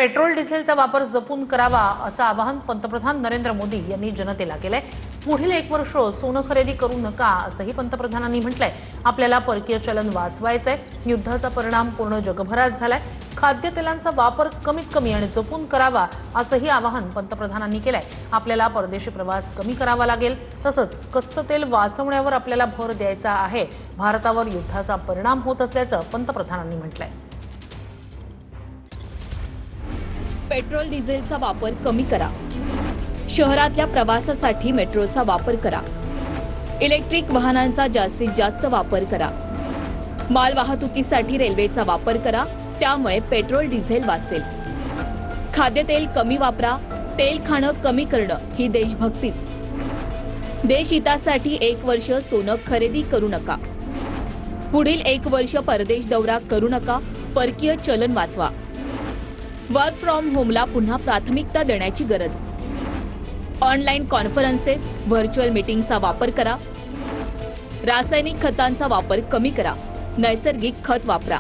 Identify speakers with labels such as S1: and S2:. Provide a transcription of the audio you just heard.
S1: Petrol डिझेलचा वापर जपून करावा असं आवाहन पंतप्रधान नरेंद्र मोदी यांनी जनतेला केलंय। पुढील 1 वर्ष सोनं खरेदी करू नका असंही पंतप्रधानांनी म्हटलंय। आपल्याला परकीय चलन वाचवायचंय। युद्धाचा परिणाम पूर्ण जगभरात झालाय। खाद्यतेलांचा वापर कमीत कमी आणि जपून करावा असंही आवाहन पंतप्रधानांनी केलंय। आपल्याला परदेशी प्रवास कमी करावा लागेल। तसंच कच्चं तेल वाचवण्यावर आपल्याला भर द्यायचा आहे। भारतावर युद्धाचा परिणाम होत असल्याचं पंतप्रधानांनी म्हटलंय।
S2: पेट्रोल डिझेलचा वापर कमी करा। शहरातल्या प्रवासासाठी मेट्रोचा वापर करा। इलेक्ट्रिक वाहनांचा जास्तीत जास्त वापर करा। मालवाहतुकीसाठी रेल्वेचा वापर करा, त्यामुळे पेट्रोल डिझेल वाचेल। खाद्यतेल कमी वापरा। तेल खाणं कमी करणं ही देशभक्तीच। देशहितासाठी 1 वर्ष सोनं खरेदी करू नका। पुढील 1 वर्ष परदेश दौरा करू नका। परकीय चलन वाचवा। वर्क फ्रॉम होमला पुन्हा प्राथमिकता देण्याची गरज। ऑनलाईन कॉन्फरन्सेस, व्हर्च्युअल मीटिंगचा वापर करा। रासायनिक खतांचा वापर कमी करा। नैसर्गिक खत वापरा।